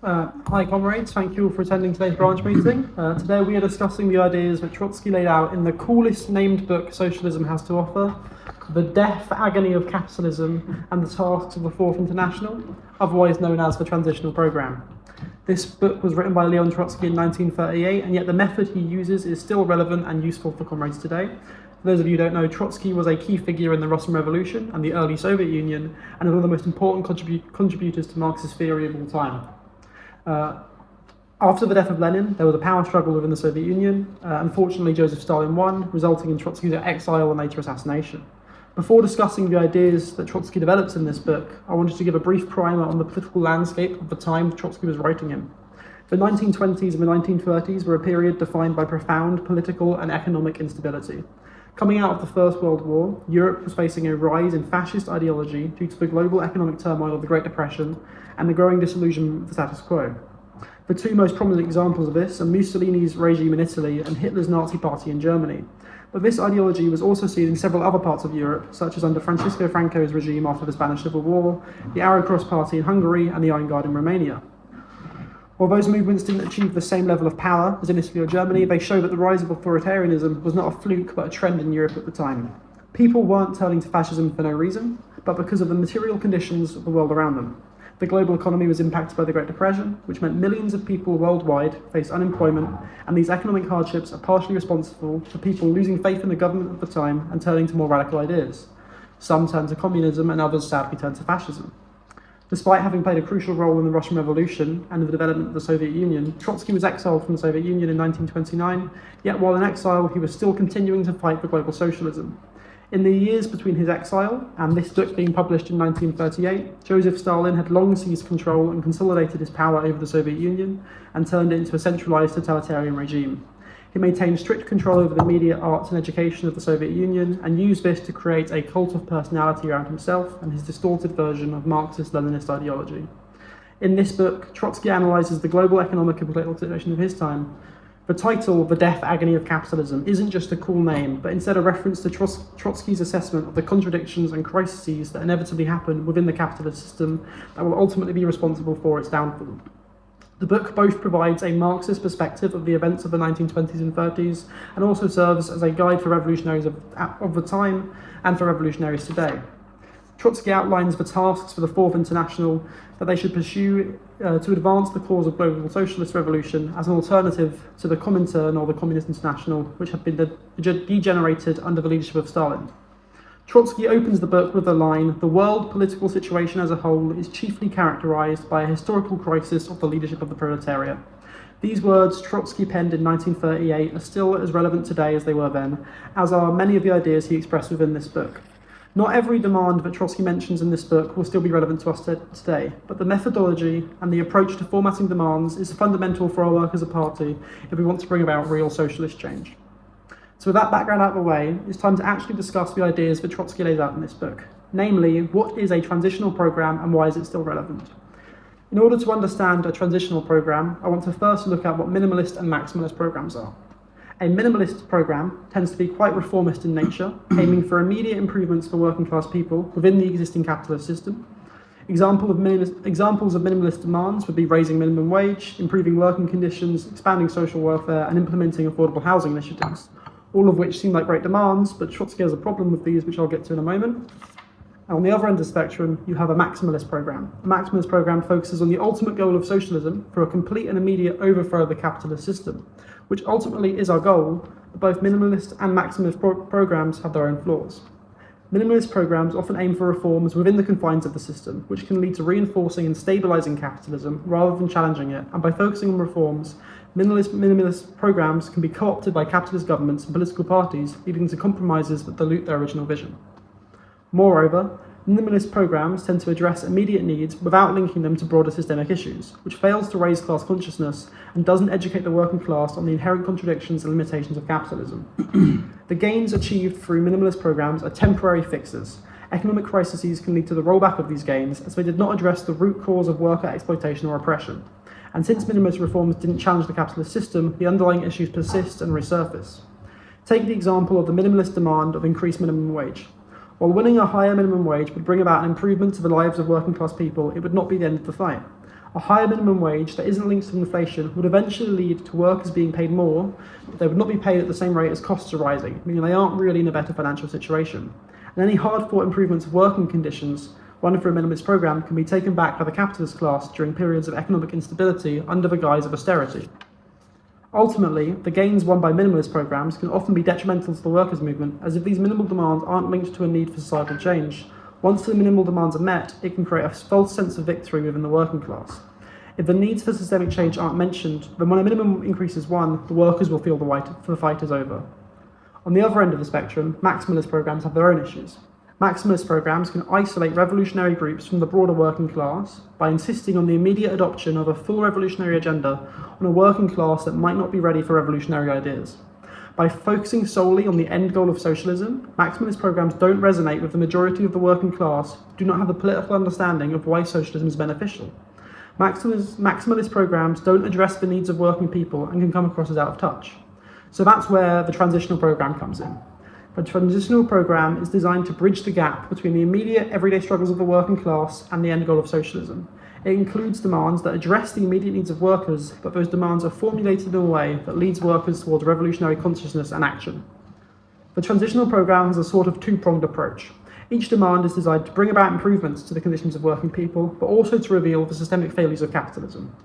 Hi comrades, thank you all for attending today's branch meeting. Today we are discussing the ideas that Trotsky laid out in the coolest named book socialism has to offer, The Death, Agony of Capitalism and the Tasks of the Fourth International, otherwise known as the Transitional Programme. This book was written by Leon Trotsky in 1938, and yet the method he uses is still relevant and useful for comrades today. For those of you who don't know, Trotsky was a key figure in the Russian Revolution and the early Soviet Union, and one of the most important contributors to Marxist theory of all time. After the death of Lenin, there was a power struggle within the Soviet Union. Unfortunately, Joseph Stalin won, resulting in Trotsky's exile and later assassination. Before discussing the ideas that Trotsky develops in this book, I wanted to give a brief primer on the political landscape of the time Trotsky was writing in. The 1920s and the 1930s were a period defined by profound political and economic instability. Coming out of the First World War, Europe was facing a rise in fascist ideology due to the global economic turmoil of the Great Depression and the growing disillusionment with the status quo. The two most prominent examples of this are Mussolini's regime in Italy and Hitler's Nazi Party in Germany. But this ideology was also seen in several other parts of Europe, such as under Francisco Franco's regime after the Spanish Civil War, the Arrow Cross Party in Hungary, and the Iron Guard in Romania. While those movements didn't achieve the same level of power as in Italy or Germany, they show that the rise of authoritarianism was not a fluke but a trend in Europe at the time. People weren't turning to fascism for no reason, but because of the material conditions of the world around them. The global economy was impacted by the Great Depression, which meant millions of people worldwide faced unemployment, and these economic hardships are partially responsible for people losing faith in the government at the time and turning to more radical ideas. Some turned to communism and others sadly turned to fascism. Despite having played a crucial role in the Russian Revolution and the development of the Soviet Union, Trotsky was exiled from the Soviet Union in 1929, yet while in exile he was still continuing to fight for global socialism. In the years between his exile and this book being published in 1938, Joseph Stalin had long seized control and consolidated his power over the Soviet Union and turned it into a centralized totalitarian regime. He maintained strict control over the media, arts and education of the Soviet Union and used this to create a cult of personality around himself and his distorted version of Marxist-Leninist ideology. In this book, Trotsky analyzes the global economic and political situation of his time. The title, The Death, Agony of Capitalism, isn't just a cool name, but instead a reference to Trotsky's assessment of the contradictions and crises that inevitably happen within the capitalist system that will ultimately be responsible for its downfall. The book both provides a Marxist perspective of the events of the 1920s and 30s, and also serves as a guide for revolutionaries of the time and for revolutionaries today. Trotsky outlines the tasks for the Fourth International that they should pursue to advance the cause of global socialist revolution as an alternative to the Comintern or the Communist International, which had been degenerated under the leadership of Stalin. Trotsky opens the book with the line, "The world political situation as a whole is chiefly characterized by a historical crisis of the leadership of the proletariat." These words Trotsky penned in 1938 are still as relevant today as they were then, as are many of the ideas he expressed within this book. Not every demand that Trotsky mentions in this book will still be relevant to us today, but the methodology and the approach to formatting demands is fundamental for our work as a party if we want to bring about real socialist change. So with that background out of the way, it's time to actually discuss the ideas that Trotsky lays out in this book. Namely, what is a transitional programme and why is it still relevant? In order to understand a transitional programme, I want to first look at what minimalist and maximalist programmes are. A minimalist programme tends to be quite reformist in nature, aiming for immediate improvements for working class people within the existing capitalist system. Examples of minimalist demands would be raising minimum wage, improving working conditions, expanding social welfare, and implementing affordable housing initiatives, all of which seem like great demands, but Trotsky has a problem with these, which I'll get to in a moment. And on the other end of the spectrum, you have a maximalist programme. A maximalist programme focuses on the ultimate goal of socialism for a complete and immediate overthrow of the capitalist system, which ultimately is our goal, but both minimalist and maximalist programmes have their own flaws. Minimalist programmes often aim for reforms within the confines of the system, which can lead to reinforcing and stabilising capitalism rather than challenging it, and by focusing on reforms, minimalist programmes can be co-opted by capitalist governments and political parties, leading to compromises that dilute their original vision. Moreover, minimalist programmes tend to address immediate needs without linking them to broader systemic issues, which fails to raise class consciousness and doesn't educate the working class on the inherent contradictions and limitations of capitalism. The gains achieved through minimalist programmes are temporary fixes. Economic crises can lead to the rollback of these gains, as they did not address the root cause of worker exploitation or oppression. And since minimalist reforms didn't challenge the capitalist system, the underlying issues persist and resurface. Take the example of the minimalist demand of increased minimum wage. While winning a higher minimum wage would bring about an improvement to the lives of working class people, it would not be the end of the fight. A higher minimum wage that isn't linked to inflation would eventually lead to workers being paid more, but they would not be paid at the same rate as costs are rising, meaning they aren't really in a better financial situation. And any hard-fought improvements of working conditions run for a minimalist programme can be taken back by the capitalist class during periods of economic instability under the guise of austerity. Ultimately, the gains won by minimalist programmes can often be detrimental to the workers' movement, as if these minimal demands aren't linked to a need for societal change. Once the minimal demands are met, it can create a false sense of victory within the working class. If the needs for systemic change aren't mentioned, then when a minimum increase is won, the workers will feel the fight is over. On the other end of the spectrum, maximalist programmes have their own issues. Maximalist programmes can isolate revolutionary groups from the broader working class by insisting on the immediate adoption of a full revolutionary agenda on a working class that might not be ready for revolutionary ideas. By focusing solely on the end goal of socialism, maximalist programmes don't resonate with the majority of the working class who do not have the political understanding of why socialism is beneficial. Maximalist programmes don't address the needs of working people and can come across as out of touch. So that's where the transitional programme comes in. The transitional programme is designed to bridge the gap between the immediate everyday struggles of the working class and the end goal of socialism. It includes demands that address the immediate needs of workers, but those demands are formulated in a way that leads workers towards revolutionary consciousness and action. The transitional programme has a sort of two-pronged approach. Each demand is designed to bring about improvements to the conditions of working people, but also to reveal the systemic failures of capitalism.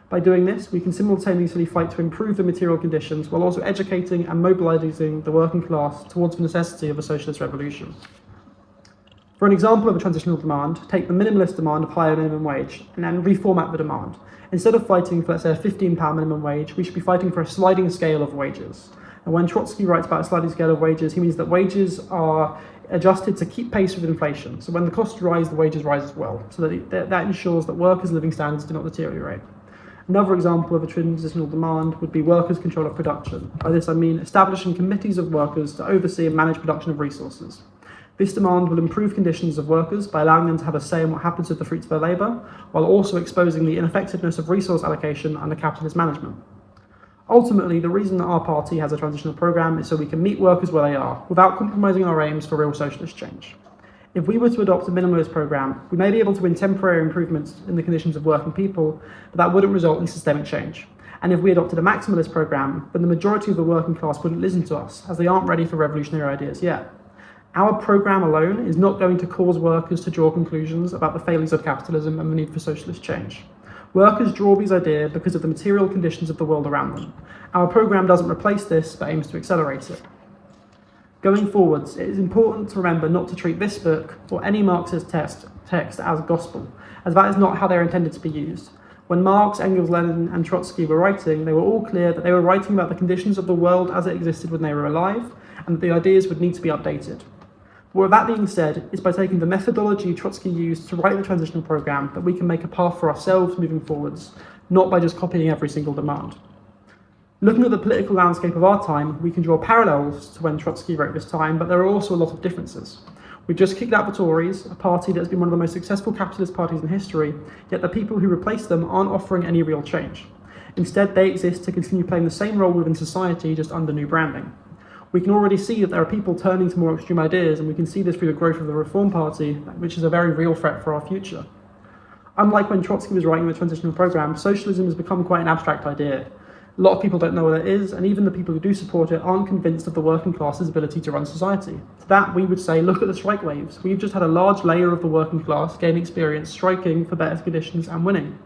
By doing this, we can simultaneously fight to improve the material conditions while also educating and mobilising the working class towards the necessity of a socialist revolution. For an example of a transitional demand, take the minimalist demand of higher minimum wage and then reformat the demand. Instead of fighting for, let's say, a £15 minimum wage, we should be fighting for a sliding scale of wages. And when Trotsky writes about a sliding scale of wages, he means that wages are adjusted to keep pace with inflation. So when the costs rise, the wages rise as well. So that ensures that workers' living standards do not deteriorate. Another example of a transitional demand would be workers' control of production. By this I mean establishing committees of workers to oversee and manage production of resources. This demand will improve conditions of workers by allowing them to have a say in what happens with the fruits of their labour, while also exposing the ineffectiveness of resource allocation under capitalist management. Ultimately, the reason that our party has a transitional programme is so we can meet workers where they are, without compromising our aims for real socialist change. If we were to adopt a minimalist programme, we may be able to win temporary improvements in the conditions of working people, but that wouldn't result in systemic change. And if we adopted a maximalist programme, then the majority of the working class wouldn't listen to us, as they aren't ready for revolutionary ideas yet. Our programme alone is not going to cause workers to draw conclusions about the failures of capitalism and the need for socialist change. Workers draw these ideas because of the material conditions of the world around them. Our programme doesn't replace this, but aims to accelerate it. Going forwards, it is important to remember not to treat this book or any Marxist text as gospel, as that is not how they are intended to be used. When Marx, Engels, Lenin and Trotsky were writing, they were all clear that they were writing about the conditions of the world as it existed when they were alive, and that the ideas would need to be updated. But with that being said, it's by taking the methodology Trotsky used to write the transitional programme that we can make a path for ourselves moving forwards, not by just copying every single demand. Looking at the political landscape of our time, we can draw parallels to when Trotsky wrote this time, but there are also a lot of differences. We've just kicked out the Tories, a party that has been one of the most successful capitalist parties in history, yet the people who replaced them aren't offering any real change. Instead, they exist to continue playing the same role within society, just under new branding. We can already see that there are people turning to more extreme ideas, and we can see this through the growth of the Reform Party, which is a very real threat for our future. Unlike when Trotsky was writing the transitional programme, socialism has become quite an abstract idea. A lot of people don't know what it is, and even the people who do support it aren't convinced of the working class's ability to run society. To that, we would say, look at the strike waves. We've just had a large layer of the working class gain experience striking for better conditions and winning.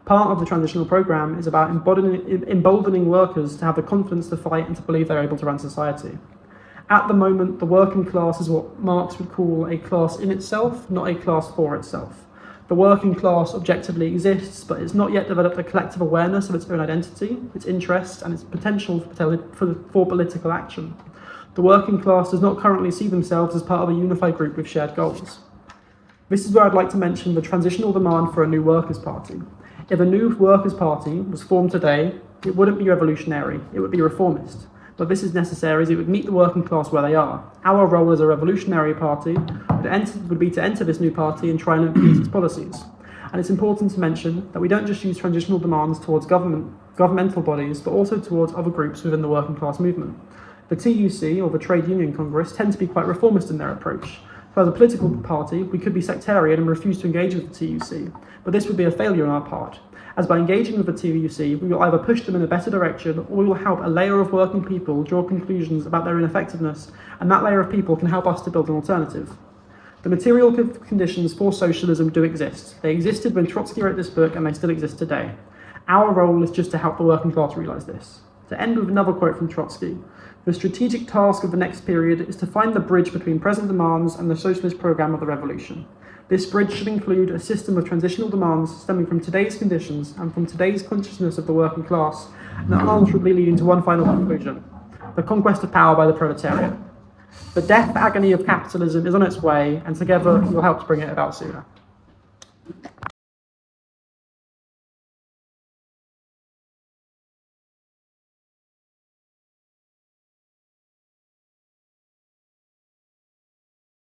Part of the transitional programme is about emboldening workers to have the confidence to fight and to believe they're able to run society. At the moment, the working class is what Marx would call a class in itself, not a class for itself. The working class objectively exists, but it's not yet developed a collective awareness of its own identity, its interests, and its potential for political action. The working class does not currently see themselves as part of a unified group with shared goals. This is where I'd like to mention the transitional demand for a new Workers' Party. If a new Workers' Party was formed today, it wouldn't be revolutionary, it would be reformist. But this is necessary as it would meet the working class where they are. Our role as a revolutionary party would be to enter this new party and try and influence its policies. And it's important to mention that we don't just use transitional demands towards governmental bodies, but also towards other groups within the working class movement. The TUC, or the Trade Union Congress, tend to be quite reformist in their approach. So as a political party, we could be sectarian and refuse to engage with the TUC, but this would be a failure on our part. as by engaging with the TUC, we will either push them in a better direction, or we will help a layer of working people draw conclusions about their ineffectiveness, and that layer of people can help us to build an alternative. The material conditions for socialism do exist. They existed when Trotsky wrote this book, and they still exist today. Our role is just to help the working class realise this. To end with another quote from Trotsky, the strategic task of the next period is to find the bridge between present demands and the socialist programme of the revolution. This bridge should include a system of transitional demands stemming from today's conditions and from today's consciousness of the working class, and ultimately leading to one final conclusion: the conquest of power by the proletariat. The death agony of capitalism is on its way, and together we'll help to bring it about sooner.